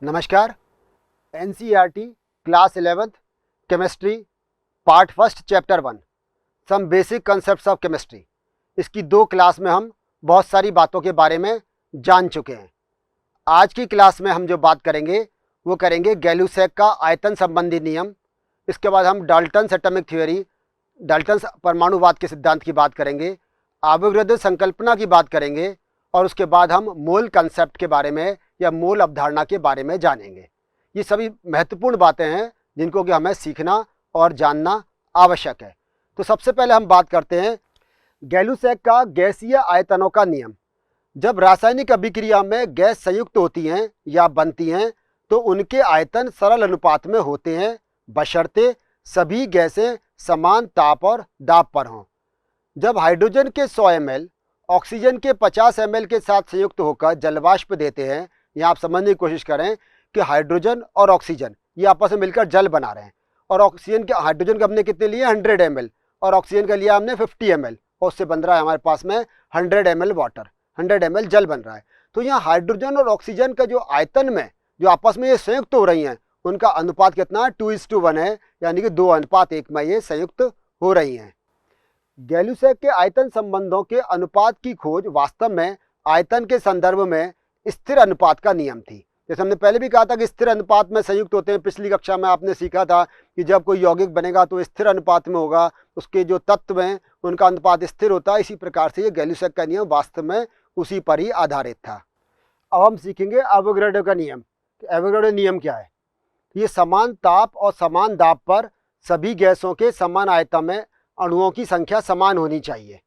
नमस्कार। NCERT class 11th chemistry part first chapter 1 some basic concepts of chemistry. इसकी 2 class में हम बहुत सारी बातों के बारे में जान चुके हैं। आज की क्लास में हम जो बात करेंगे वो करेंगे गैलुसैक का आयतन संबंधी नियम। इसके बाद हम डाल्टन्स एटॉमिक थ्योरी, डाल्टन्स परमाणुवाद के सिद्धांत की बात करेंगे, आवोगाड्रो संकल्पना की बात करेंगे और उसके बाद हम मोल कंसेप्ट के बारे में या मोल अवधारणा के बारे में जानेंगे। ये सभी महत्वपूर्ण बातें हैं जिनको कि हमें सीखना और जानना आवश्यक है। तो सबसे पहले हम बात करते हैं गैलुसैक का गैसीय आयतनों का नियम। जब रासायनिक अभिक्रिया में गैस संयुक्त होती हैं या बनती हैं तो उनके आयतन सरल अनुपात में होते हैं, बशर्ते सभी गैसें समान ताप और दाब पर हों। जब हाइड्रोजन के 100 ml ऑक्सीजन के 50 ml के साथ संयुक्त होकर जलवाष्प देते हैं, यहाँ आप समझने की कोशिश करें कि हाइड्रोजन और ऑक्सीजन ये आपस में मिलकर जल बना रहे हैं और ऑक्सीजन के हाइड्रोजन का हमने कितने लिए 100 ml और ऑक्सीजन का लिया हमने 50 ml और उससे बन रहा है हमारे पास में 100 ml वाटर, 100 ml जल बन रहा है। तो यहाँ हाइड्रोजन और ऑक्सीजन का जो आयतन में जो आपस में ये संयुक्त हो रही हैं उनका अनुपात कितना 2:1 है, यानी कि 2:1 में ये संयुक्त हो रही हैं। गैलुसैक के आयतन संबंधों के अनुपात की खोज वास्तव में आयतन के संदर्भ में स्थिर अनुपात का नियम थी। जैसे हमने पहले भी कहा था कि स्थिर अनुपात में संयुक्त होते हैं। पिछली कक्षा में आपने सीखा था कि जब कोई यौगिक बनेगा तो स्थिर अनुपात में होगा, उसके जो तत्व हैं उनका अनुपात स्थिर होता है। इसी प्रकार से ये गैलुसैक का नियम वास्तव में उसी पर ही आधारित था। अब हम सीखेंगे एवोगाड्रो का नियम। एवोगाड्रो नियम क्या है? ये समान ताप और समान दाब पर सभी गैसों के समान आयतन में अणुओं की संख्या समान होनी चाहिए।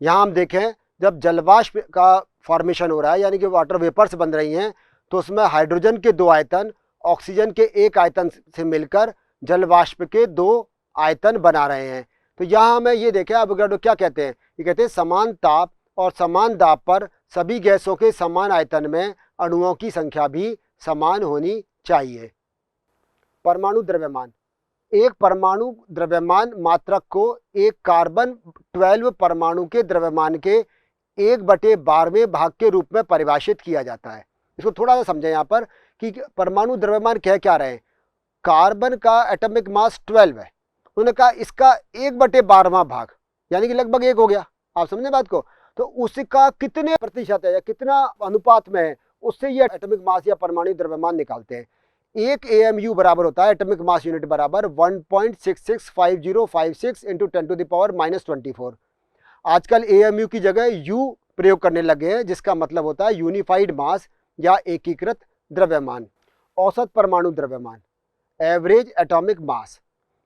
यहाँ हम देखें जब जलवाष्प का फॉर्मेशन हो रहा है यानी कि वाटर वेपर्स बन रही हैं तो उसमें हाइड्रोजन के 2 आयतन ऑक्सीजन के 1 आयतन से मिलकर जलवाष्प के 2 आयतन बना रहे हैं। तो यहाँ हमें ये देखें एवोगाड्रो क्या कहते हैं, ये कहते हैं समान ताप और समान दाब पर सभी गैसों के समान आयतन में अणुओं की संख्या भी समान होनी चाहिए। परमाणु द्रव्यमान। एक परमाणु द्रव्यमान मात्रक को एक कार्बन 12 परमाणु के द्रव्यमान के 1/12वें भाग के रूप में परिभाषित किया जाता है। इसको थोड़ा सा समझें यहाँ पर कि परमाणु द्रव्यमान कह क्या रहे हैं। कार्बन का एटॉमिक मास 12 है, उन्होंने कहा इसका 1/12वां भाग यानी कि लगभग 1 हो गया। आप समझे बात को? तो उसका कितने प्रतिशत है या कितना अनुपात में है उससे ये एटॉमिक मास या परमाणु द्रव्यमान निकालते हैं। 1 AMU बराबर होता है एटॉमिक मास यूनिट बराबर 1.665056 × 10⁻⁻24। आजकल AMU की जगह U प्रयोग करने लगे हैं जिसका मतलब होता है यूनिफाइड मास या एकीकृत द्रव्यमान। औसत परमाणु द्रव्यमान, एवरेज एटॉमिक मास।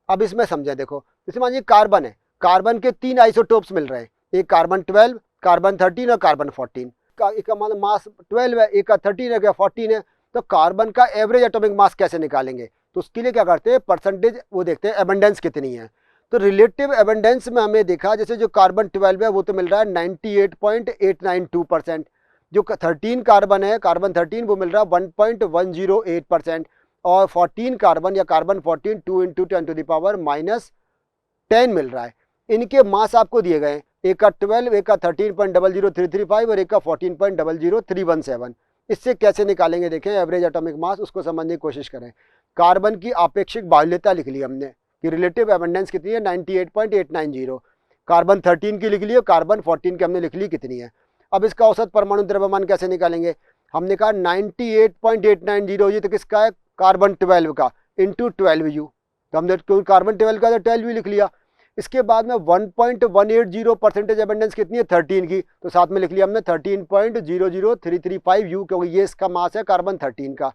अब इसमें समझें, देखो जैसे मान लीजिए कार्बन है, कार्बन के 3 आइसोटोप्स मिल रहे हैं, एक कार्बन 12, कार्बन 13 और कार्बन 14 का। एक का मास 12 है, एक का 13 है, एक का 14 है। तो कार्बन का एवरेज एटॉमिक मास कैसे निकालेंगे? तो उसके लिए क्या करते हैं, परसेंटेज वो देखते हैं एबंडेंस कितनी है। तो रिलेटिव एबंडेंस में हमें देखा जैसे जो कार्बन 12 है वो तो मिल रहा है 98.892%। जो 13 कार्बन है, कार्बन 13 वो मिल रहा है 1.108% और 14 कार्बन या कार्बन 14 2 × 10⁻⁻10 मिल रहा है। इनके मास आपको दिए गए हैं, एक का 12, एक का 13.00335 और एक का 14.00317। इससे कैसे निकालेंगे देखें एवरेज एटॉमिक मास, उसको समझने की कोशिश करें। कार्बन की आपेक्षिक बाहुल्यता लिख ली हमने कि रिलेटिव एबंडेंस कितनी है 98.890। कार्बन 13 की लिख ली और कार्बन 14 की हमने लिख ली कितनी है। अब इसका औसत परमाणु द्रव्यमान कैसे निकालेंगे? हमने कहा 98.890 ये तो किसका है, कार्बन 12 का इंटू 12U। तो हमने कार्बन 12 का तो 12U लिख लिया। इसके बाद में 1.180 परसेंटेज एबंडेंस कितनी है 13 की, तो साथ में लिख लिया हमने 13.00335U क्योंकि ये इसका मास है कार्बन 13 का।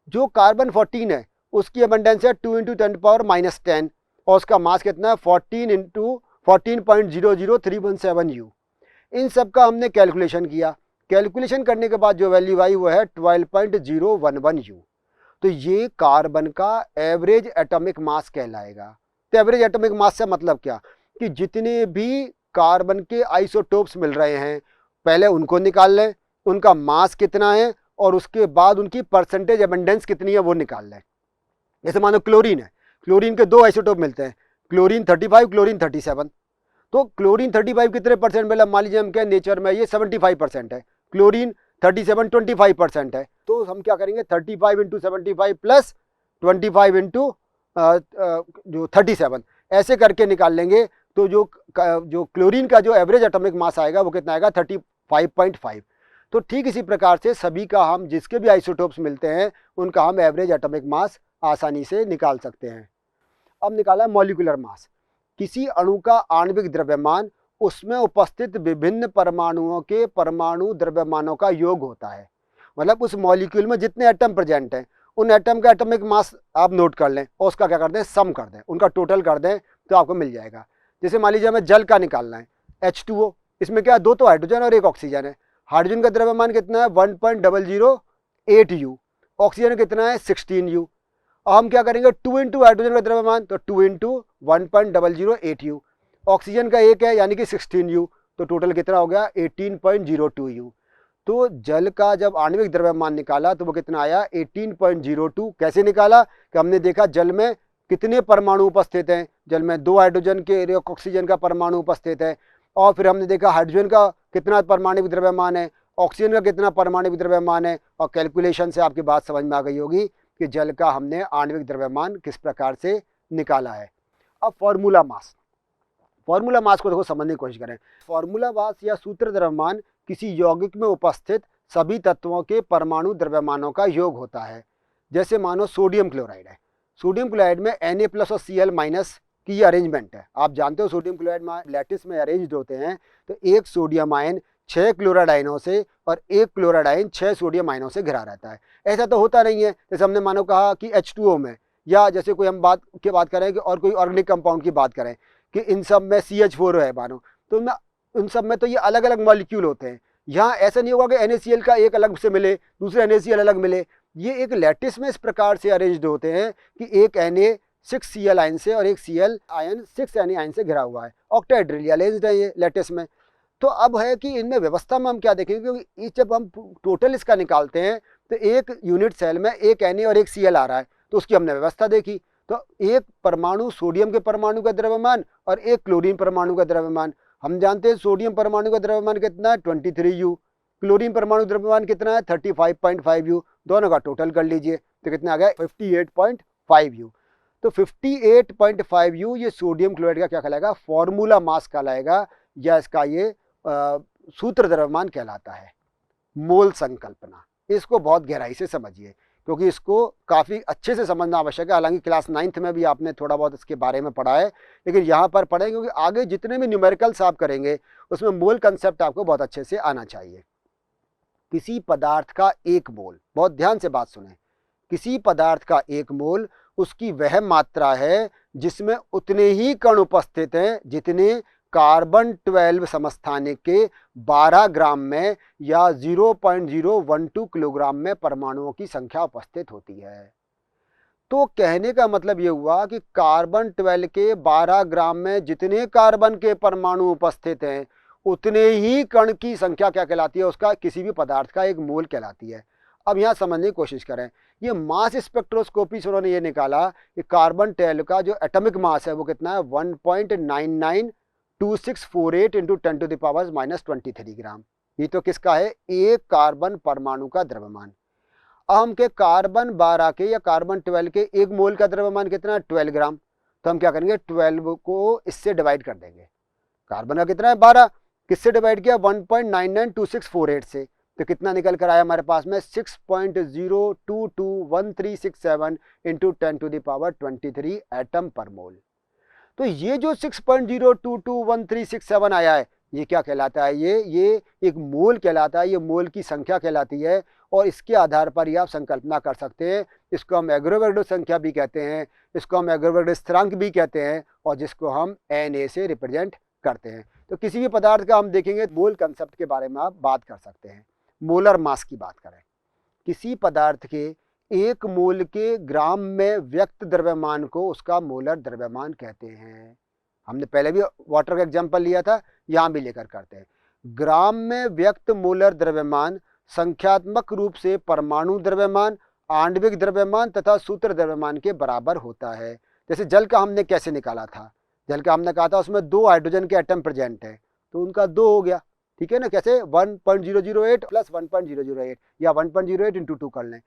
जो कार्बन 14 है उसकी एबंडेंस है 2 × 10⁻⁻10 और उसका मास कितना है 14 × 14.00317U। इन सब का हमने कैलकुलेशन किया। कैलकुलेशन करने के बाद जो वैल्यू आई वो है 12.011U। तो ये कार्बन का एवरेज एटॉमिक मास कहलाएगा। तो एवरेज एटॉमिक मास से मतलब क्या कि जितने भी कार्बन के आइसोटोप्स मिल रहे हैं पहले उनको निकाल लें, उनका मास कितना है और उसके बाद उनकी परसेंटेज एबंडेंस कितनी है वो निकाल लें। जैसे मानो क्लोरीन है, क्लोरीन के 2 आइसोटोप मिलते हैं, क्लोरीन 35, क्लोरीन 37। तो क्लोरीन 35 कितने परसेंट मिला, मान लीजिए हम कहें नेचर में ये 75% है, क्लोरीन 37 25% है, तो हम क्या करेंगे 35 इंटू 75 प्लस 25 इंटू जो 37 ऐसे करके निकाल लेंगे। तो जो क्लोरीन का जो एवरेज एटॉमिक मास आएगा वो कितना आएगा 35.5। तो ठीक इसी प्रकार से सभी का हम जिसके भी आइसोटोप्स मिलते हैं उनका हम एवरेज एटॉमिक मास आसानी से निकाल सकते हैं। अब निकाला मॉलिक्यूलर मास, किसी अणु का आणविक द्रव्यमान उसमें उपस्थित विभिन्न परमाणुओं के परमाणु द्रव्यमानों का योग होता है। मतलब उस मॉलिक्यूल में जितने एटम प्रेजेंट हैं उन एटम का एटॉमिक मास आप नोट कर लें और उसका क्या कर दें, सम कर दें, उनका टोटल कर दें तो आपको मिल जाएगा। जैसे मान लीजिए हमें जल का निकालना है H2O, इसमें क्या 2 तो हाइड्रोजन और 1 ऑक्सीजन है। हाइड्रोजन का द्रव्यमान कितना है 1.008 U, ऑक्सीजन कितना है 16 U। हम क्या करेंगे 2 इंटू हाइड्रोजन का द्रव्यमान तो 2 इंटू 1.008 U, ऑक्सीजन का 1 है यानी कि 16 U, तो टोटल कितना हो गया 18.02 U। तो जल का जब आणविक द्रव्यमान निकाला तो वो कितना आया 18.02। कैसे निकाला कि हमने देखा जल में कितने परमाणु उपस्थित हैं, जल में 2 हाइड्रोजन के 1 ऑक्सीजन का परमाणु उपस्थित है, और फिर हमने देखा हाइड्रोजन का कितना परमाणविक द्रव्यमान है, ऑक्सीजन का कितना परमाणविक द्रव्यमान है, और कैलकुलेशन से आपकी बात समझ में आ गई होगी कि जल का हमने आणविक द्रव्यमान किस प्रकार से निकाला है। अब फॉर्मूला मास, फॉर्मूला मास को देखो समझने की कोशिश करें। फॉर्मूला मास या सूत्र द्रव्यमान किसी यौगिक में उपस्थित सभी तत्वों के परमाणु द्रव्यमानों का योग होता है। जैसे मानो सोडियम क्लोराइड है, सोडियम क्लोराइड में Na+ और Cl- की अरेंजमेंट है। आप जानते हो सोडियम क्लोराइड में लैटिस में अरेंज्ड होते हैं, तो एक सोडियम आयन 6 क्लोराइड आयनों से और एक क्लोराइड आयन 6 सोडियम आयनों से घिरा रहता है। ऐसा तो होता नहीं है, जैसे हमने मानो कहा कि H2O में, या जैसे कोई हम बात करें कि और कोई ऑर्गेनिक कंपाउंड की बात करें कि इन सब में CH4 है मानो, तो उन सब में तो ये अलग अलग मॉलिक्यूल होते हैं। यहाँ ऐसा नहीं होगा कि NaCl का एक अलग से मिले दूसरे NaCl अलग मिले, ये एक लैटिस में इस प्रकार से अरेंज्ड होते हैं कि एक Na6Cl आयन से और एक Cl आयन 6Na आयन से घिरा हुआ है, ऑक्टाहेड्रली अरेंज्ड है ये लैटिस में। तो अब है कि इनमें व्यवस्था में हम क्या देखेंगे, क्योंकि जब हम टोटल इसका निकालते हैं तो एक यूनिट सेल में एक Na और एक Cl आ रहा है, तो उसकी हमने व्यवस्था देखी। तो एक परमाणु सोडियम के परमाणु का द्रव्यमान और एक क्लोरीन परमाणु का द्रव्यमान, हम जानते हैं सोडियम परमाणु का द्रव्यमान कितना है 23 U, क्लोरीन परमाणु द्रव्यमान कितना है 35.5 U, दोनों का टोटल कर लीजिए तो कितना आ गया 58.5 U। तो 58.5 U ये सोडियम क्लोराइड का क्या कहलाएगा, फॉर्मूला मास कहलाएगा, या इसका ये सूत्र द्रव्यमान कहलाता है। मोल संकल्पना, इसको बहुत गहराई से समझिए क्योंकि इसको काफ़ी अच्छे से समझना आवश्यक है। हालांकि क्लास 9th में भी आपने थोड़ा बहुत इसके बारे में पढ़ा है, लेकिन यहाँ पर पढ़ेंगे क्योंकि आगे जितने भी न्यूमेरिकल्स आप करेंगे उसमें मोल कंसेप्ट आपको बहुत अच्छे से आना चाहिए। किसी पदार्थ का एक मोल, बहुत ध्यान से बात सुने, किसी पदार्थ का एक मोल उसकी वह मात्रा है जिसमें उतने ही कण उपस्थित हैं जितने कार्बन 12 समस्थानिक के 12 ग्राम में या 0.012 किलोग्राम में परमाणुओं की संख्या उपस्थित होती है। तो कहने का मतलब ये हुआ कि कार्बन 12 के 12 ग्राम में जितने कार्बन के परमाणु उपस्थित हैं उतने ही कण की संख्या क्या कहलाती है, उसका किसी भी पदार्थ का एक मोल कहलाती है। अब यहाँ समझने की कोशिश करें, ये मास स्पेक्ट्रोस्कोपी से उन्होंने ये निकाला कि कार्बन 12 का जो एटॉमिक मास है वो कितना है 1.992648 इंटू 10⁻⁻23 ग्राम। ये तो किसका है, एक कार्बन परमाणु का द्रव्यमान। अब हम के कार्बन 12 के या कार्बन 12 के एक मोल का द्रव्यमान कितना है 12 ग्राम, तो हम क्या करेंगे 12 को इससे डिवाइड कर देंगे। कार्बन का कितना है 12, किससे डिवाइड किया 1.992648 से, तो कितना निकल कर आया हमारे पास में 6.0221367 इंटू 10⁻23 एटम पर मोल। तो ये जो 6.0221367 आया है ये क्या कहलाता है, ये एक मोल कहलाता है, ये मोल की संख्या कहलाती है। और इसके आधार पर ये आप संकल्पना कर सकते हैं, इसको हम एग्रोवेगडो संख्या भी कहते हैं, इसको हम एग्रोवेगडो स्थिरांक भी कहते हैं, और जिसको हम Na से रिप्रेजेंट करते हैं। तो किसी भी पदार्थ का हम देखेंगे मोल कंसेप्ट के बारे में आप बात कर सकते हैं। मोलर मास की बात करें, किसी पदार्थ के एक मोल के ग्राम में व्यक्त द्रव्यमान को उसका मोलर द्रव्यमान कहते हैं। हमने पहले भी वाटर का एग्जांपल लिया था, यहाँ भी लेकर करते हैं। ग्राम में व्यक्त मोलर द्रव्यमान संख्यात्मक रूप से परमाणु द्रव्यमान, आणविक द्रव्यमान तथा सूत्र द्रव्यमान के बराबर होता है। जैसे जल का हमने कैसे निकाला था, जल का हमने कहा था उसमें 2 हाइड्रोजन के एटम प्रेजेंट है तो उनका 2 हो गया, ठीक है ना, कैसे 1.008 प्लस 1.008 या 1.08 इंटू 2 कर लें।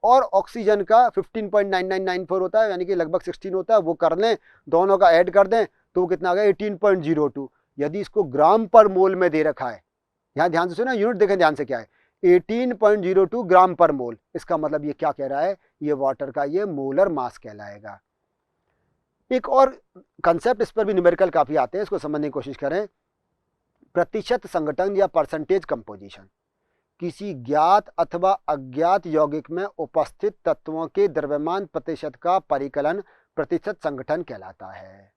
और ऑक्सीजन का 15.9994 होता है, यानी कि लगभग 16 होता है, वो कर लें, दोनों का ऐड कर दें तो वो कितना आ गया 18.02। यदि इसको ग्राम पर मोल में दे रखा है, यहाँ ध्यान से सुना, यूनिट देखें ध्यान से क्या है, 18.02 ग्राम पर मोल, इसका मतलब ये क्या कह रहा है, ये वाटर का ये मोलर मास कहलाएगा। एक और कंसेप्ट, इस पर भी न्यूमेरिकल काफी आते हैं, इसको समझने की कोशिश करें। प्रतिशत संगठन या परसेंटेज कंपोजिशन किसी ज्ञात अथवा अज्ञात यौगिक में उपस्थित तत्वों के द्रव्यमान प्रतिशत का परिकलन प्रतिशत संगठन कहलाता है।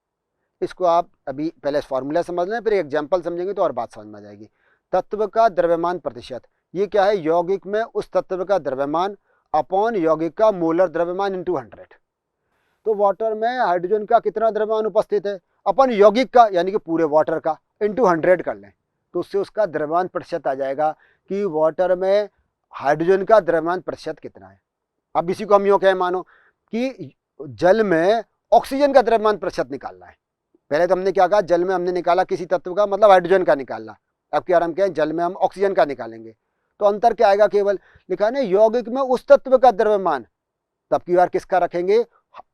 इसको आप अभी पहले फॉर्मूला समझ लें, फिर एग्जांपल समझेंगे तो और बात समझ में आ जाएगी। तत्व का द्रव्यमान प्रतिशत, ये क्या है, यौगिक में उस तत्व का द्रव्यमान अपॉन यौगिक का मोलर द्रव्यमान इंटू 100। तो वाटर में हाइड्रोजन का कितना द्रव्यमान उपस्थित है अपन यौगिक का, यानी कि पूरे वाटर का, इंटू 100 कर लें तो उससे उसका द्रव्यमान प्रतिशत आ जाएगा कि वाटर में हाइड्रोजन का द्रव्यमान प्रतिशत कितना है। अब इसी को हम यूँ कहें, मानो कि जल में ऑक्सीजन का द्रव्यमान प्रतिशत निकालना है। पहले तो हमने क्या कहा, जल में हमने निकाला किसी तत्व का, मतलब हाइड्रोजन का निकालना। अब क्या हम कहें, जल में हम ऑक्सीजन का निकालेंगे, तो अंतर क्या आएगा, केवल लिखा है ना यौगिक में उस तत्व का द्रव्यमान, तब की बार किसका रखेंगे,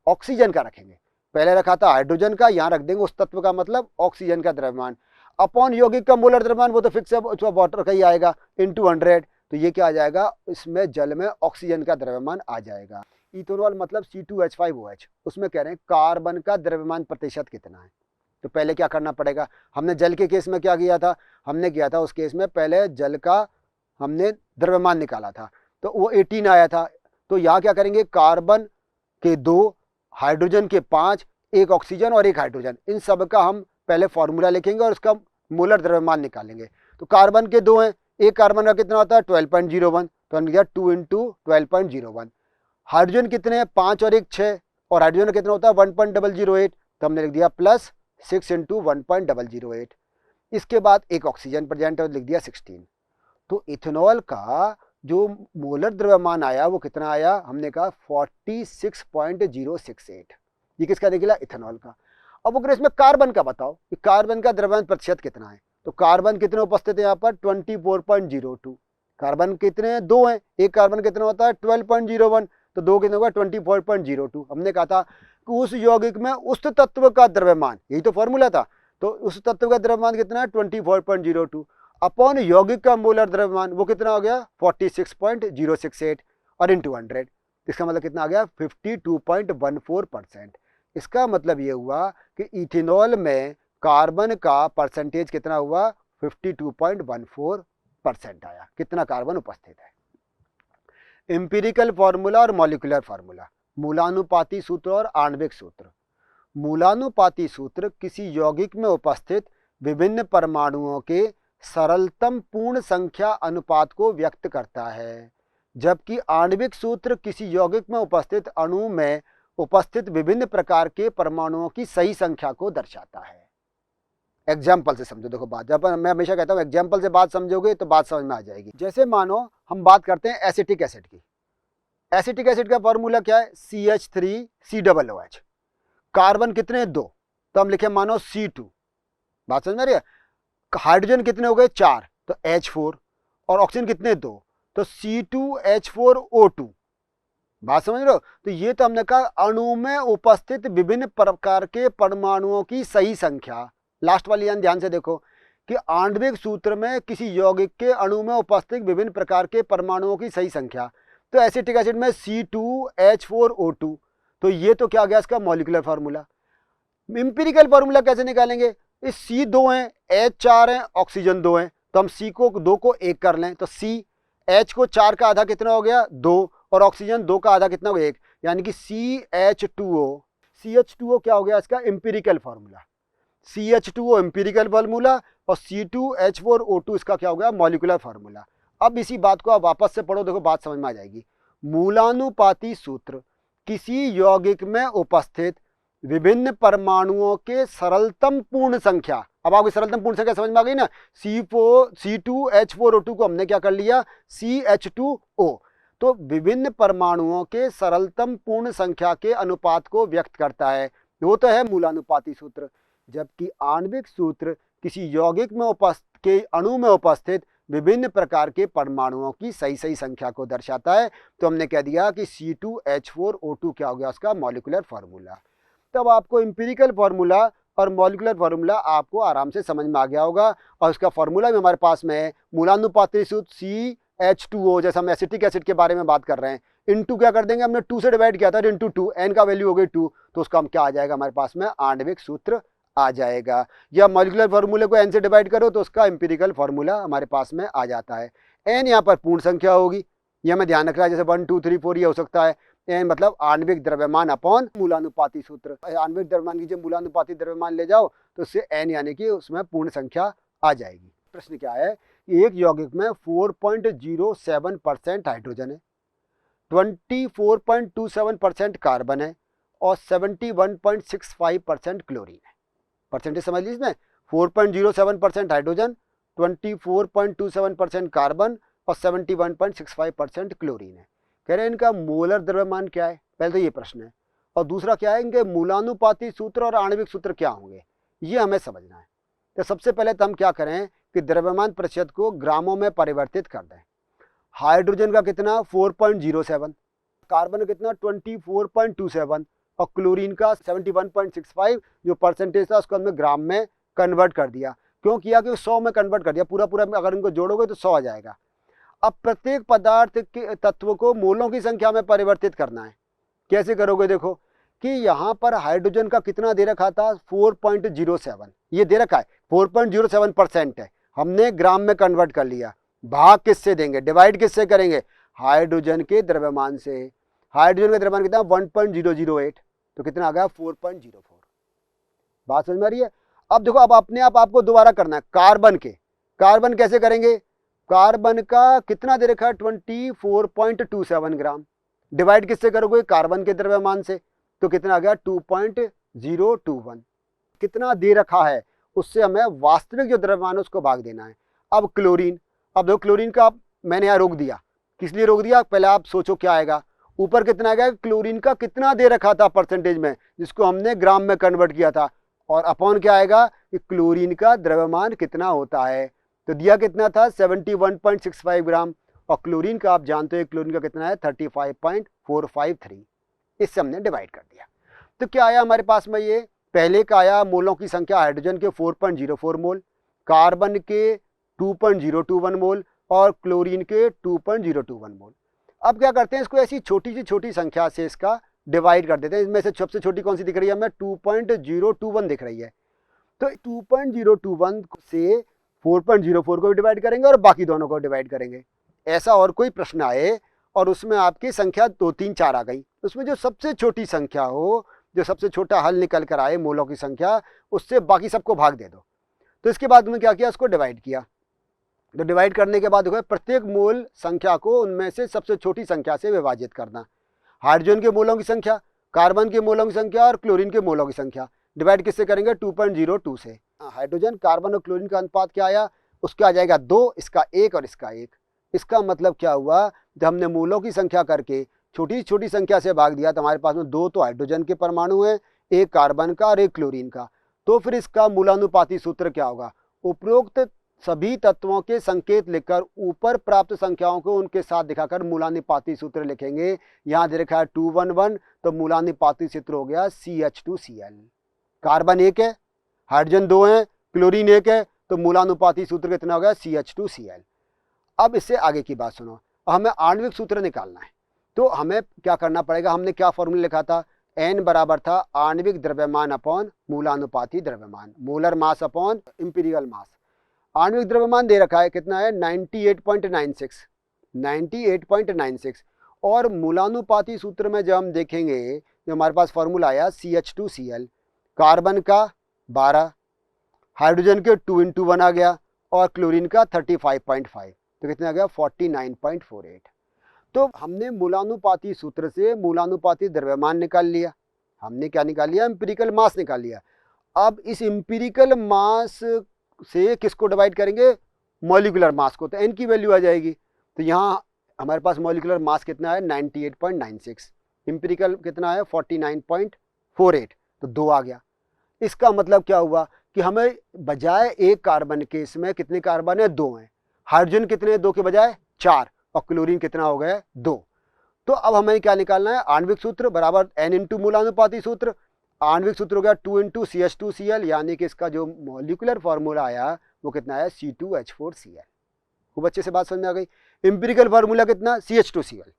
ऑक्सीजन का रखेंगे। पहले रखा था हाइड्रोजन का, यहाँ रख देंगे उस तत्व का, मतलब ऑक्सीजन का द्रव्यमान अपॉन यौगिक का मोलर द्रव्यमान, वो तो फिक्स है, वाटर का ही आएगा, इंटू 100। तो ये क्या आ जाएगा, इसमें जल में ऑक्सीजन का द्रव्यमान आ जाएगा। इथेनॉल मतलब C2H5OH, उसमें कह रहे हैं कार्बन का द्रव्यमान प्रतिशत कितना है। तो पहले क्या करना पड़ेगा, हमने जल के केस में क्या किया था, हमने किया था उस केस में पहले जल का हमने द्रव्यमान निकाला था, तो वो 18 आया था। तो यहाँ क्या करेंगे, कार्बन के 2, हाइड्रोजन के 5, एक ऑक्सीजन और एक हाइड्रोजन, इन सब का हम पहले फॉर्मूला लिखेंगे और उसका मोलर द्रव्यमान निकालेंगे। तो कार्बन के 2 हैं, एक कार्बन का कितना होता है 12.01, तो हमने किया 2 इंटू 12.01। हाइड्रोजन कितने हैं 5 और 1 6, और हाइड्रोजन का कितना होता है 1.008, तो हमने लिख दिया प्लस 6 इंटू 1.008। इसके बाद एक ऑक्सीजन प्रेजेंट है, लिख दिया 16। तो इथेनॉल का जो मोलर द्रव्यमान आया वो कितना आया, हमने कहा 46.068। ये किसका निकला, इथेनॉल का। अब अगर इसमें कार्बन का बताओ कि कार्बन का द्रव्यमान प्रतिशत कितना है, तो कार्बन कितने उपस्थित है यहाँ पर 24.02। कार्बन कितने, 2 हैं, एक कार्बन कितना होता है 12.01, तो 2 कितने होगा 24.02। हमने कहा था कि उस यौगिक में उस तत्व का द्रव्यमान, यही तो फॉर्मूला था, तो उस तत्व का द्रव्यमान कितना है 24.02 अपॉन यौगिक का मोलर द्रव्यमान, वो कितना हो गया 46.068 और इंटू 100, इसका मतलब कितना आ गया 52.14%। इसका मतलब ये हुआ कि इथेनॉल में कार्बन का परसेंटेज कितना हुआ 52.14% आया, कितना कार्बन उपस्थित है। एम्पिरिकल फॉर्मूला और मॉलिक्यूलर फॉर्मूला, मूलानुपाती सूत्र और आणविक सूत्र। मूलानुपाती सूत्र किसी यौगिक में उपस्थित विभिन्न परमाणुओं के सरलतम पूर्ण संख्या अनुपात को व्यक्त करता है, जबकि आणविक सूत्र किसी यौगिक में उपस्थित अणु में उपस्थित विभिन्न प्रकार के परमाणुओं की सही संख्या को दर्शाता है। एग्जाम्पल से समझो, देखो बात, जब मैं हमेशा कहता हूँ एग्जाम्पल से बात समझोगे तो बात समझ में आ जाएगी। जैसे मानो हम बात करते हैं एसिटिक एसिड की। एसिटिक एसिड का फॉर्मूला क्या है CH3COOH। कार्बन कितने 2, तो हम लिखे मानो C2, बात समझ में आ रही है। हाइड्रोजन कितने हो गए 4, तो H4, और ऑक्सीजन कितने 2, तो C2H4O2, बात समझ रहे हो। तो ये तो हमने कहा अणु में उपस्थित विभिन्न प्रकार के परमाणुओं की सही संख्या। लास्ट वाली ध्यान से देखो कि आणविक सूत्र में किसी यौगिक के अणु में उपस्थित विभिन्न प्रकार के परमाणुओं की सही संख्या, तो एसिटिक एसिड में C2H4O2, तो ये तो क्या गया इसका मॉलिक्यूलर फार्मूला। इंपिरिकल फार्मूला कैसे निकालेंगे, इस C 2 हैं, H 4 हैं, ऑक्सीजन 2 हैं, तो हम C को 2 को 1 कर लें, तो C, H को 4 का आधा कितना हो गया 2, और ऑक्सीजन 2 का आधा कितना हो गया 1, यानी कि CH2O। CH2O क्या हो गया इसका empirical formula, CH2O empirical formula, और C2H4O2 इसका क्या हो गया मॉलिक्यूलर फार्मूला। अब इसी बात को आप वापस से पढ़ो, देखो बात समझ में आ जाएगी। मूलानुपाती सूत्र किसी यौगिक में उपस्थित विभिन्न परमाणुओं के सरलतम पूर्ण संख्या, अब आपकी सरलतम पूर्ण संख्या समझ में आ गई ना, C2H4O2 को हमने क्या कर लिया CH2O, तो विभिन्न परमाणुओं के सरलतम पूर्ण संख्या के अनुपात को व्यक्त करता है, वो तो है मूलानुपाती सूत्र। जबकि आणविक सूत्र किसी यौगिक में उसके अणु में उपस्थित विभिन्न प्रकार के परमाणुओं की सही संख्या को दर्शाता है। तो हमने कह दिया कि C2H4O2 क्या हो गया उसका मॉलिक्यूलर फार्मूला। तब आपको एम्पिरिकल फार्मूला और मॉलिक्यूलर फार्मूला आपको आराम से समझ में आ गया होगा, और उसका फार्मूला भी हमारे पास में है, मूलानुपाती सूत्र CH2O, जैसे हम एसिटिक एसिड के बारे में बात कर रहे हैं, इनटू क्या कर देंगे, हमने 2 से डिवाइड किया था, इनटू 2, n का वैल्यू हो गई 2, तो उसका हम क्या आ जाएगा हमारे पास में आणविक सूत्र आ जाएगा। या मॉलिक्यूलर फार्मूले को n से डिवाइड करो तो उसका एम्पिरिकल फार्मूला हमारे पास में आ जाता है। n यहाँ पर पूर्ण संख्या होगी, यह हमें ध्यान रखना है, जैसे 1 2 3 4 ये हो सकता है। n मतलब आणविक द्रव्यमान अपॉन मूलानुपाती सूत्र। आणविक द्रव्यमान की जब मूलानुपाती द्रव्यमान ले जाओ तो उससे n यानी कि उसमें पूर्ण संख्या आ जाएगी। प्रश्न क्या है कि एक यौगिक में 4.07% हाइड्रोजन है, 24.27% कार्बन है और 71.65% क्लोरीन है। परसेंटेज समझ लीजिए इसमें, 4.07% हाइड्रोजन, 24.27% कार्बन और 71.65% क्लोरीन है। कह रहे हैं इनका मोलर द्रव्यमान क्या है, पहले तो ये प्रश्न है, और दूसरा क्या है इनके मूलानुपाती सूत्र और आणविक सूत्र क्या होंगे, ये हमें समझना है। तो सबसे पहले तो हम क्या करें कि द्रव्यमान प्रतिशत को ग्रामों में परिवर्तित कर दें। हाइड्रोजन का कितना 4.07, कार्बन का कितना 24.27 और क्लोरीन का 71.65, जो परसेंटेज था उसको हमने ग्राम में कन्वर्ट कर दिया। क्यों किया कि 100 में कन्वर्ट कर दिया, पूरा अगर इनको जोड़ोगे तो 100 आ जाएगा। अब प्रत्येक पदार्थ के तत्व को मोलों की संख्या में परिवर्तित करना है। कैसे करोगे, देखो कि यहाँ पर हाइड्रोजन का कितना दे रखा था 4.07, ये दे रखा है 4.07% है, हमने ग्राम में कन्वर्ट कर लिया। भाग किससे देंगे, डिवाइड किससे करेंगे, हाइड्रोजन के द्रव्यमान से। हाइड्रोजन का द्रव्यमान कितना 1.008, तो कितना आ गया 4.04। बात समझ में आ रही है। अब देखो, अब अपने आप आपको दोबारा करना है कार्बन कैसे करेंगे, कार्बन का कितना दे रखा है 24.27 ग्राम, डिवाइड किससे करोगे, कार्बन के द्रव्यमान से, तो कितना आ गया 2.021। कितना दे रखा है उससे हमें वास्तविक जो द्रव्यमान है उसको भाग देना है। अब क्लोरीन, अब देखो क्लोरीन का मैंने यहाँ रोक दिया, किस लिए रोक दिया, पहले आप सोचो क्या आएगा, ऊपर कितना आएगा, क्लोरीन का कितना दे रखा था परसेंटेज में, जिसको हमने ग्राम में कन्वर्ट किया था, और अपॉन क्या आएगा कि क्लोरीन का द्रव्यमान कितना होता है, तो दिया कितना था 71.65 ग्राम, और क्लोरीन का आप जानते हो क्लोरीन का कितना है 35.453, इससे हमने डिवाइड कर दिया। तो क्या आया हमारे पास में, ये पहले का आया मोलों की संख्या, हाइड्रोजन के 4.04 मोल, कार्बन के 2.021 मोल और क्लोरीन के 2.021 मोल। अब क्या करते हैं, इसको ऐसी छोटी सी छोटी संख्या से इसका डिवाइड कर देते हैं। इसमें से सबसे छोटी कौन सी दिख रही है हमें, 2.021 दिख रही है, तो 2.021 से 4.04 को भी डिवाइड करेंगे और बाकी दोनों को डिवाइड करेंगे। ऐसा और कोई प्रश्न आए और उसमें आपकी संख्या 2 3 4 आ गई, उसमें जो सबसे छोटी संख्या हो, जो सबसे छोटा हल निकल कर आए मोलों की संख्या, उससे बाकी सबको भाग दे दो। तो इसके बाद उन्होंने क्या किया, उसको डिवाइड किया। तो डिवाइड करने के बाद देखो प्रत्येक मोल संख्या को उनमें से सबसे छोटी संख्या से विभाजित करना। हाइड्रोजन के मोलों की संख्या, कार्बन के मोलों की संख्या और क्लोरीन के मोलों की संख्या, डिवाइड किससे करेंगे 2.02 से। हाइड्रोजन, कार्बन और क्लोरीन का अनुपात क्या आया, उसका आ जाएगा 2, इसका 1 और इसका 1। इसका मतलब क्या हुआ, जब हमने मोलों की संख्या करके छोटी छोटी संख्या से भाग दिया तो हमारे पास में 2 तो हाइड्रोजन के परमाणु हैं, 1 कार्बन का और 1 क्लोरीन का। तो फिर इसका मूलानुपाती सूत्र क्या होगा, उपरोक्त सभी तत्वों के संकेत लिखकर ऊपर प्राप्त संख्याओं को उनके साथ दिखाकर मूलानुपाती सूत्र लिखेंगे। यहाँ दे रखा है 211, तो मूलानुपाती सूत्र हो गया CH2Cl। कार्बन 1 है, हाइड्रोजन 2 है, क्लोरीन 1 है, तो मूलानुपाती सूत्र कितना हो गया CH2Cl। अब इससे आगे की बात सुनो, हमें आणविक सूत्र निकालना है, तो हमें क्या करना पड़ेगा, हमने क्या फॉर्मूला लिखा था, N बराबर था आणविक द्रव्यमान अपॉन मूलानुपाती द्रव्यमान, मोलर मास अपॉन इंपीरियल मास। आणविक द्रव्यमान दे रखा है कितना है 98.96, और मूलानुपाती सूत्र में जब हम देखेंगे, जो हमारे पास फॉर्मूला आया CH2Cl, कार्बन का 12, हाइड्रोजन के 2 × 1 आ गया और क्लोरीन का 35.5, तो कितना आ गया 49.48। तो हमने मूलानुपाती सूत्र से मूलानुपाती द्रव्यमान निकाल लिया, हमने क्या निकाल लिया, एम्पिरिकल मास निकाल लिया। अब इस एम्पिरिकल मास से किसको डिवाइड करेंगे, मॉलिक्यूलर मास को, तो n की वैल्यू आ जाएगी। तो यहाँ हमारे पास मॉलिक्यूलर मास कितना है 98.96, एम्पिरिकल कितना है 49.48, तो 2 आ गया। इसका मतलब क्या हुआ कि हमें बजाय एक कार्बन के इसमें कितने कार्बन है, 2 हैं। हाइड्रोजन कितने हैं, 2 के बजाय 4, और क्लोरीन कितना हो गया, 2। तो अब हमें क्या निकालना है, आणविक सूत्र बराबर N इंटू मूलानुपाती सूत्र। आणविक सूत्र हो गया 2 इंटू CH2Cl, यानी कि इसका जो मॉलिक्यूलर फॉर्मूला आया वो कितना है, C2H4Cl। खूब अच्छे से बात समझ में आ गई। इंपेरिकल फार्मूला कितना, CH2Cl।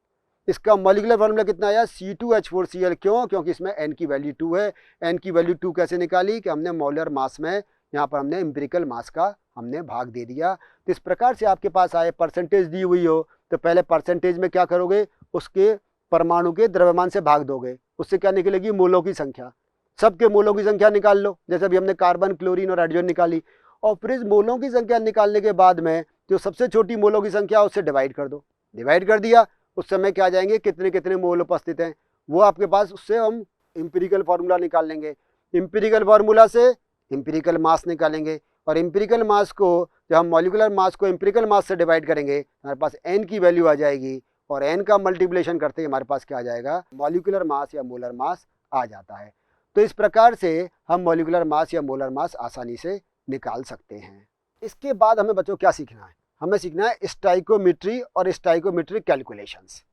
इसका मॉलिक्यूलर फार्मूला कितना आया, C2H4Cl। क्यों, क्योंकि इसमें N की वैल्यू 2 है। N की वैल्यू 2 कैसे निकाली कि हमने मोलर मास में यहाँ पर हमने इंपेरिकल मास का हमने भाग दे दिया। तो इस प्रकार से आपके पास आए परसेंटेज दी हुई हो तो पहले परसेंटेज में क्या करोगे, उसके परमाणु के द्रव्यमान से भाग दोगे, उससे क्या निकलेगी, मोलों की संख्या। सबके मोलों की संख्या निकाल लो, जैसे अभी हमने कार्बन, क्लोरीन और हाइड्रोजन निकाली। और फिर इस मोलों की संख्या निकालने के बाद में जो सबसे छोटी मोलों की संख्या उससे डिवाइड कर दो। डिवाइड कर दिया, उस समय क्या आ जाएंगे, कितने कितने मोल उपस्थित हैं वो आपके पास, उससे हम इंपेरिकल फार्मूला निकाल लेंगे। इंपेरिकल फार्मूला से इंपेरिकल मास निकालेंगे, और इंपेरिकल मास को जब हम मॉलिक्यूलर मास को इंपेरिकल मास से डिवाइड करेंगे हमारे पास N की वैल्यू आ जाएगी, और N का मल्टीप्लिकेशन करते ही हमारे पास क्या आ जाएगा, मॉलिक्यूलर मास या मोलर मास आ जाता है। तो इस प्रकार से हम मॉलिक्यूलर मास या मोलर मास आसानी से निकाल सकते हैं। इसके बाद हमें बच्चों क्या सीखना है, हमें सीखना है स्टाइकोमेट्री और स्टाइकोमेट्रिक कैलकुलेशंस।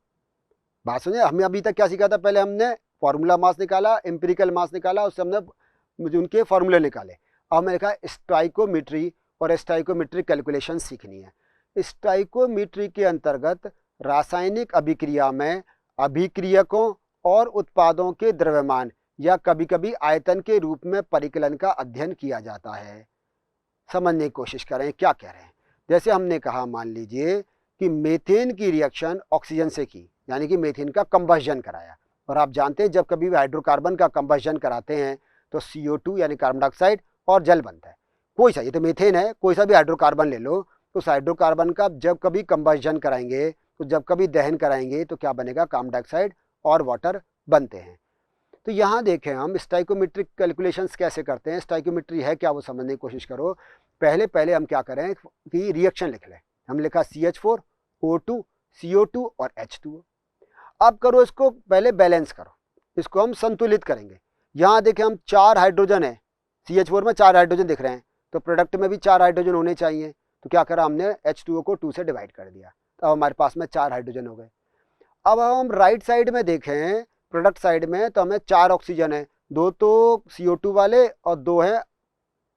बात सुनिए, हमने अभी तक क्या सीखा था, पहले हमने फॉर्मूला मास निकाला, एम्पिरिकल मास निकाला, उससे हमने उनके फॉर्मूले निकाले। अब मैंने कहा स्टाइकोमेट्री और स्टाइकोमेट्रिक कैलकुलेशन सीखनी है। स्टाइकोमेट्री के अंतर्गत रासायनिक अभिक्रिया में अभिक्रियकों और उत्पादों के द्रव्यमान या कभी कभी आयतन के रूप में परिकलन का अध्ययन किया जाता है। समझने की कोशिश करें क्या कह रहे हैं। जैसे हमने कहा, मान लीजिए कि मीथेन की रिएक्शन ऑक्सीजन से की, यानी कि मीथेन का कंबशन कराया। और आप जानते हैं जब कभी भी हाइड्रोकार्बन का कंबशन कराते हैं तो CO2 यानी कार्बन डाइऑक्साइड और जल बनता है। कोई सा, ये तो मीथेन है, कोई सा भी हाइड्रोकार्बन ले लो, तो उस हाइड्रोकार्बन का जब कभी कंबशन कराएंगे, तो जब कभी दहन कराएंगे तो क्या बनेगा, कार्बन डाइऑक्साइड और वाटर बनते हैं। तो यहाँ देखें हम स्टाइकोमेट्रिक कैलकुलेशंस कैसे करते हैं, स्टाइकोमेट्री है क्या वो समझने की कोशिश करो। पहले हम क्या करें कि रिएक्शन लिख लें। हम लिखा CH4, O2, CO2 और H2O। अब करो इसको, पहले बैलेंस करो, इसको हम संतुलित करेंगे। यहाँ देखें हम 4 हाइड्रोजन है, CH4 में 4 हाइड्रोजन दिख रहे हैं, तो प्रोडक्ट में भी 4 हाइड्रोजन होने चाहिए। तो क्या करा हमने, H2O को 2 से डिवाइड कर दिया, तो अब हमारे पास में 4 हाइड्रोजन हो गए। अब हम राइट साइड में देखें, प्रोडक्ट साइड में, तो हमें 4 ऑक्सीजन है, 2 तो CO2 वाले और 2 है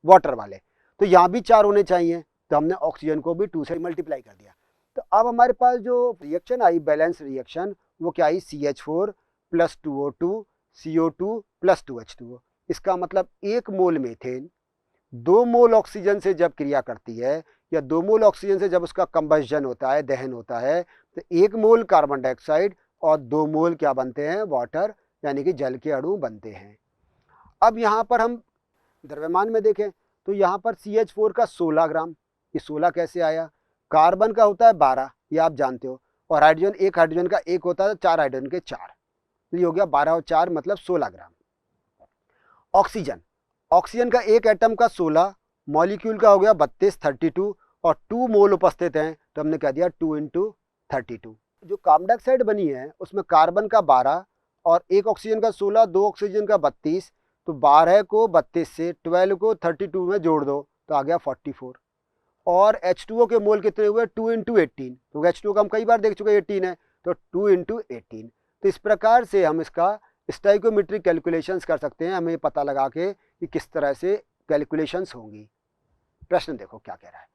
वाटर वाले, तो यहाँ भी 4 होने चाहिए। तो हमने ऑक्सीजन को भी 2 से मल्टीप्लाई कर दिया। तो अब हमारे पास जो रिएक्शन आई, बैलेंस रिएक्शन, वो क्या आई, CH4 plus 2O2 CO2 plus 2H2O। इसका मतलब 1 मोल मीथेन 2 मोल ऑक्सीजन से जब क्रिया करती है, या 2 मोल ऑक्सीजन से जब उसका कंबशन होता है, दहन होता है, तो 1 मोल कार्बन डाइऑक्साइड और 2 मोल क्या बनते हैं, वाटर यानी कि जल के अणु बनते हैं। अब यहाँ पर हम द्रव्यमान में देखें तो यहाँ पर CH4 का 16 ग्राम, ये 16 कैसे आया, कार्बन का होता है 12, ये आप जानते हो, और हाइड्रोजन, एक हाइड्रोजन का 1 होता है, 4 हाइड्रोजन के 4, तो ये हो गया 12 और 4 मतलब 16 ग्राम। ऑक्सीजन का एक एटम का 16, मॉलिक्यूल का हो गया 32 32, और 2 मोल उपस्थित हैं, तो हमने कह दिया 2 इंटू 32। जो कार्बन डाइऑक्साइड बनी है उसमें कार्बन का 12 और एक ऑक्सीजन का 16, 2 ऑक्सीजन का 32, तो 12 को 32 से 12 को 32 में जोड़ दो तो आ गया 44। और H2O के मोल कितने हुए, 2 इंटू 18, तो H2O का हम कई बार देख चुके 18 है, तो 2 इंटू 18। तो इस प्रकार से हम इसका स्टाइकोमेट्रिक कैलकुलेशंस कर सकते हैं, हमें पता लगा के कि किस तरह से कैलकुलेशंस होंगी। प्रश्न देखो क्या कह रहा है,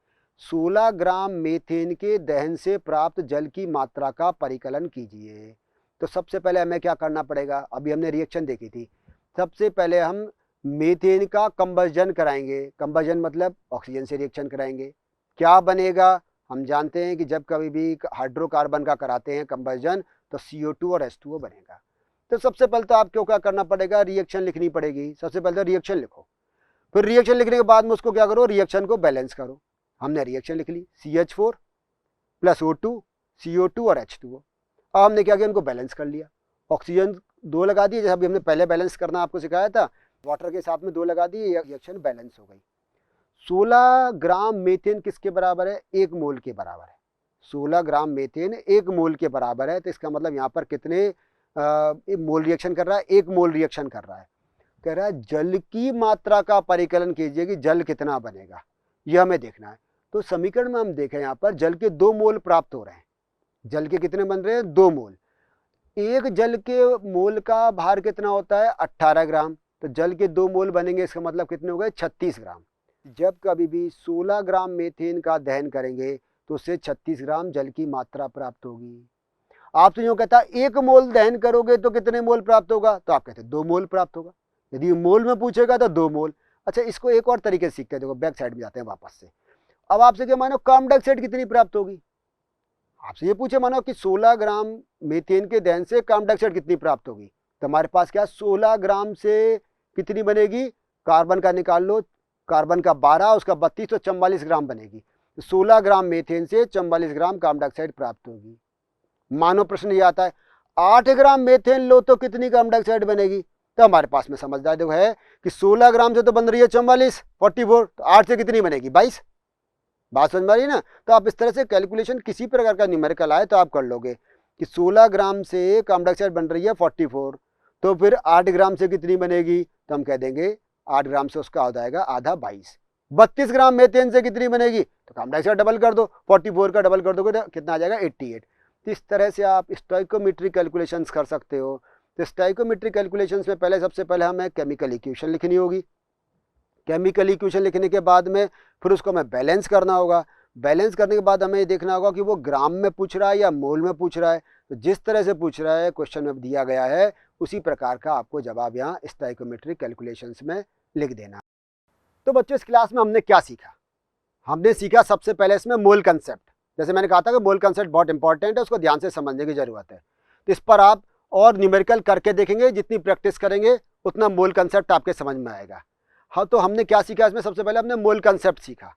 16 ग्राम मीथेन के दहन से प्राप्त जल की मात्रा का परिकलन कीजिए। तो सबसे पहले हमें क्या करना पड़ेगा, अभी हमने रिएक्शन देखी थी, सबसे पहले हम मीथेन का कंबशन कराएंगे। कंबशन मतलब ऑक्सीजन से रिएक्शन कराएंगे, क्या बनेगा, हम जानते हैं कि जब कभी भी हाइड्रोकार्बन का कराते हैं कंबशन तो CO2 और H2O बनेगा। तो सबसे पहले तो आपको क्या करना पड़ेगा, रिएक्शन लिखनी पड़ेगी। सबसे पहले तो रिएक्शन लिखो, फिर रिएक्शन लिखने के बाद में उसको क्या करो, रिएक्शन को बैलेंस करो। हमने रिएक्शन लिख ली, CH4 प्लस O2 CO2 और H2O। अब हमने क्या किया, उनको बैलेंस कर लिया, ऑक्सीजन 2 लगा दिए, जैसे अभी हमने पहले बैलेंस करना आपको सिखाया था, वाटर के साथ में 2 लगा दिए, रिएक्शन बैलेंस हो गई। 16 ग्राम मीथेन किसके बराबर है, 1 मोल के बराबर है। 16 ग्राम मीथेन 1 मोल के बराबर है, तो इसका मतलब यहाँ पर कितने मोल रिएक्शन कर रहा है, 1 मोल रिएक्शन कर रहा है। कह रहा है जल की मात्रा का परिकलन कीजिए कि जल कितना बनेगा, यह हमें देखना है। तो समीकरण में हम देखें यहाँ पर जल के 2 मोल प्राप्त हो रहे हैं। जल के कितने बन रहे हैं? 2 मोल। एक जल के मोल का भार कितना होता है? 18 ग्राम। तो जल के 2 मोल बनेंगे, इसका मतलब कितने हो गए? 36 ग्राम। जब कभी भी 16 ग्राम मीथेन का दहन करेंगे तो उससे 36 ग्राम जल की मात्रा प्राप्त होगी। आप तो यूँ कहता है 1 मोल दहन करोगे तो कितने मोल प्राप्त होगा? तो आप कहते 2 मोल प्राप्त होगा। यदि मोल में पूछेगा तो 2 मोल। अच्छा, इसको एक और तरीके से सीखते हैं। देखो बैक साइड में जाते हैं वापस से। अब आपसे क्या मानो कार्बन डाइऑक्साइड कितनी प्राप्त होगी? आपसे ये पूछे मानो कि 16 ग्राम मीथेन के दहन से कार्बन डाइऑक्साइड कितनी प्राप्त होगी, तो हमारे पास क्या 16 ग्राम से कितनी बनेगी? कार्बन का निकाल लो, कार्बन का 12, उसका 32, तो 44 ग्राम बनेगी। 16 ग्राम मीथेन से 44 ग्राम कार्बन डाइऑक्साइड प्राप्त होगी। मानो प्रश्न ये आता है 8 ग्राम मीथेन लो तो कितनी कार्बन डाइऑक्साइड बनेगी? तो हमारे पास में समझदार देखो है कि 16 ग्राम से तो बन रही है 44, 44, तो 8 से कितनी बनेगी? 22। बात समझ में आ रही है ना? तो आप इस तरह से कैलकुलेशन किसी प्रकार का न्यूमेरिकल आए तो आप कर लोगे कि 16 ग्राम से कार्बन डाइऑक्साइड बन रही है 44, तो फिर 8 ग्राम से कितनी बनेगी? तो हम कह देंगे 8 ग्राम से उसका हो जाएगा आधा 22। 32 ग्राम मीथेन से कितनी बनेगी? तो कार्बन डाइऑक्साइड डबल कर दो, 44 का डबल कर दोगे तो कितना आ जाएगा? 88। तो इस तरह से आप स्टोइकोमेट्रिक कैलकुलेशंस कर सकते हो। तो स्टोइकोमेट्रिक कैलकुलेशंस में पहले सबसे पहले हमें केमिकल इक्वेशन लिखनी होगी। केमिकल इक्वेशन लिखने के बाद में फिर उसको हमें बैलेंस करना होगा। बैलेंस करने के बाद हमें ये देखना होगा कि वो ग्राम में पूछ रहा है या मोल में पूछ रहा है। तो जिस तरह से पूछ रहा है क्वेश्चन में दिया गया है उसी प्रकार का आपको जवाब यहाँ स्टोइकोमेट्रिक कैलकुलेशंस में लिख देना। तो बच्चों इस क्लास में हमने क्या सीखा? हमने सीखा सबसे पहले इसमें मोल कंसेप्ट। जैसे मैंने कहा था कि मोल कंसेप्ट बहुत इंपॉर्टेंट है, उसको ध्यान से समझने की जरूरत है। तो इस पर आप और न्यूमेरिकल करके देखेंगे, जितनी प्रैक्टिस करेंगे उतना मोल कंसेप्ट आपके समझ में आएगा। हाँ, तो हमने क्या सीखा इसमें? सबसे पहले हमने मोल कंसेप्ट सीखा,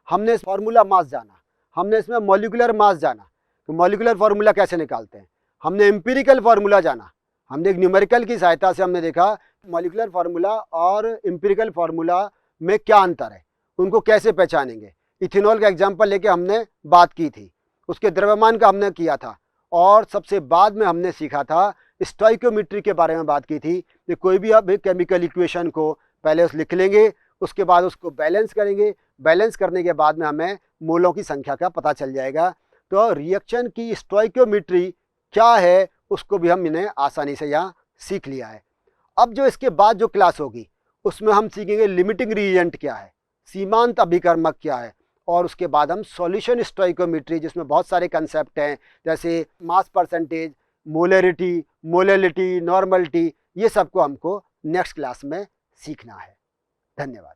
हमने फॉर्मूला मास जाना, हमने इसमें मॉलिक्यूलर मास जाना कि मॉलिक्यूलर फार्मूला कैसे निकालते हैं, हमने एम्पिरिकल फार्मूला जाना, हमने एक न्यूमेरिकल की सहायता से हमने देखा मॉलिक्यूलर फार्मूला और एम्पिरिकल फार्मूला में क्या अंतर है, उनको कैसे पहचानेंगे। इथेनॉल का एग्जाम्पल लेके हमने बात की थी, उसके द्रव्यमान का हमने किया था, और सबसे बाद में हमने सीखा था स्टोइकोमेट्री के बारे में बात की थी कि कोई भी आप केमिकल इक्वेशन को पहले उस लिख लेंगे, उसके बाद उसको बैलेंस करेंगे, बैलेंस करने के बाद में हमें मोलों की संख्या का पता चल जाएगा। तो रिएक्शन की स्टोइकोमेट्री क्या है उसको भी हमने आसानी से यहाँ सीख लिया है। अब जो इसके बाद जो क्लास होगी उसमें हम सीखेंगे लिमिटिंग रिएजेंट क्या है, सीमांत अभिकर्मक क्या है, और उसके बाद हम सॉल्यूशन स्टोइकोमेट्री जिसमें बहुत सारे कंसेप्ट हैं जैसे mass percentage, molarity, molality, normality, ये सबको हमको नेक्स्ट क्लास में सीखना है। धन्यवाद।